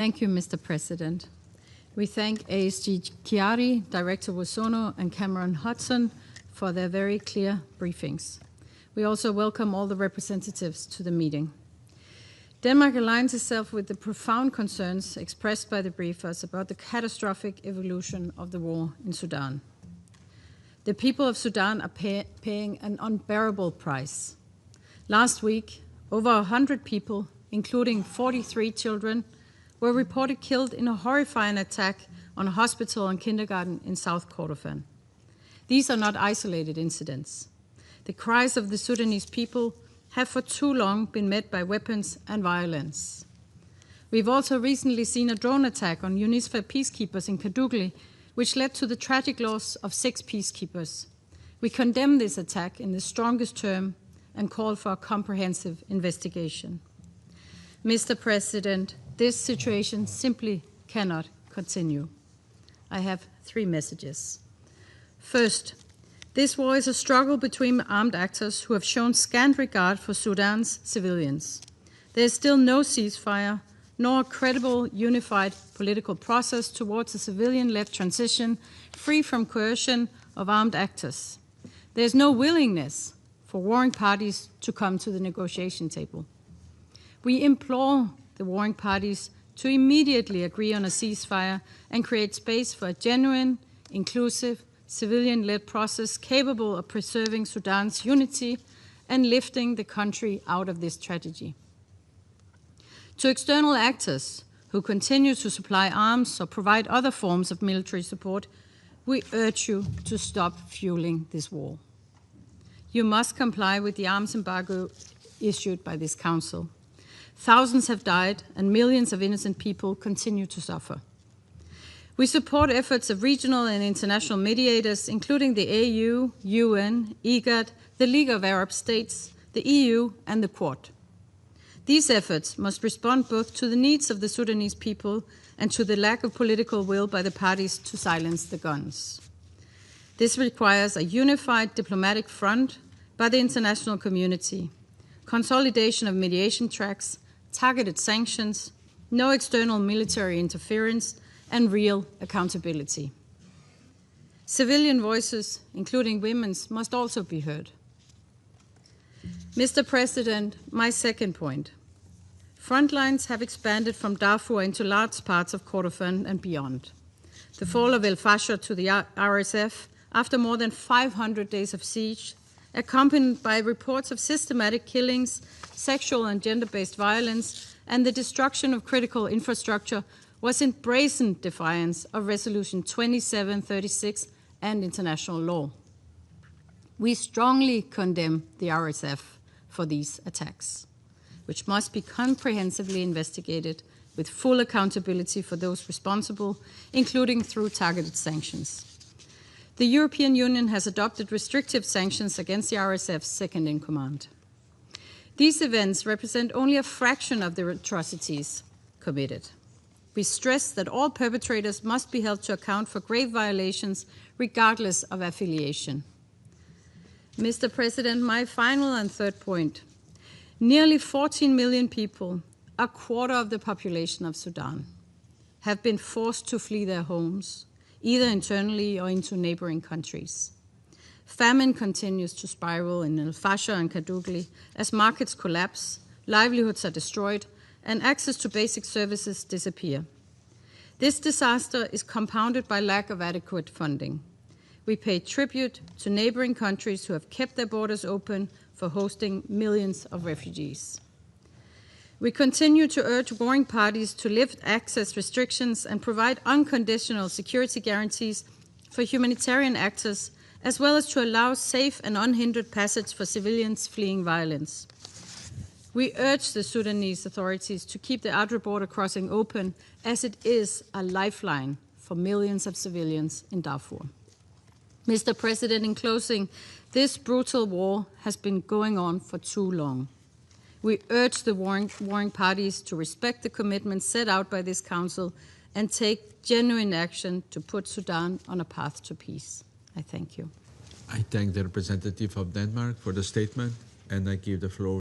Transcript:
Thank you, Mr. President. We thank ASG Chiari, Director Wosono, and Cameron Hudson for their very clear briefings. We also welcome all the representatives to the meeting. Denmark aligns itself with the profound concerns expressed by the briefers about the catastrophic evolution of the war in Sudan. The people of Sudan are paying an unbearable price. Last week, over 100 people, including 43 children, were reported killed in a horrifying attack on a hospital and kindergarten in South Kordofan. These are not isolated incidents. The cries of the Sudanese people have for too long been met by weapons and violence. We've also recently seen a drone attack on UNISFA peacekeepers in Kadugli, which led to the tragic loss of 6 peacekeepers. We condemn this attack in the strongest term and call for a comprehensive investigation. Mr. President, this situation simply cannot continue. I have 3 messages. First, this war is a struggle between armed actors who have shown scant regard for Sudan's civilians. There is still no ceasefire, nor a credible, unified political process towards a civilian-led transition free from coercion of armed actors. There is no willingness for warring parties to come to the negotiation table. We implore the warring parties to immediately agree on a ceasefire and create space for a genuine, inclusive, civilian-led process capable of preserving Sudan's unity and lifting the country out of this tragedy. To external actors who continue to supply arms or provide other forms of military support, we urge you to stop fueling this war. You must comply with the arms embargo issued by this Council. Thousands have died and millions of innocent people continue to suffer. We support efforts of regional and international mediators, including the AU, UN, IGAD, the League of Arab States, the EU, and the Quad. These efforts must respond both to the needs of the Sudanese people and to the lack of political will by the parties to silence the guns. This requires a unified diplomatic front by the international community, consolidation of mediation tracks, targeted sanctions, no external military interference, and real accountability. Civilian voices, including women's, must also be heard. Mr. President, my second point. Front lines have expanded from Darfur into large parts of Kordofan and beyond. The fall of El Fasher to the RSF after more than 500 days of siege, accompanied by reports of systematic killings, sexual and gender-based violence, and the destruction of critical infrastructure, was in brazen defiance of Resolution 2736 and international law. We strongly condemn the RSF for these attacks, which must be comprehensively investigated with full accountability for those responsible, including through targeted sanctions. The European Union has adopted restrictive sanctions against the RSF's second-in-command. These events represent only a fraction of the atrocities committed. We stress that all perpetrators must be held to account for grave violations, regardless of affiliation. Mr. President, my final and third point. Nearly 14 million people, a quarter of the population of Sudan, have been forced to flee their homes, either internally or into neighboring countries. Famine continues to spiral in El Fasher and Kadugli as markets collapse, livelihoods are destroyed, and access to basic services disappear. This disaster is compounded by lack of adequate funding. We pay tribute to neighboring countries who have kept their borders open for hosting millions of refugees. We continue to urge warring parties to lift access restrictions and provide unconditional security guarantees for humanitarian actors, as well as to allow safe and unhindered passage for civilians fleeing violence. We urge the Sudanese authorities to keep the outer border crossing open, as it is a lifeline for millions of civilians in Darfur. Mr. President, in closing, this brutal war has been going on for too long. We urge the warring parties to respect the commitments set out by this Council and take genuine action to put Sudan on a path to peace. I thank you. I thank the representative of Denmark for the statement, and I give the floor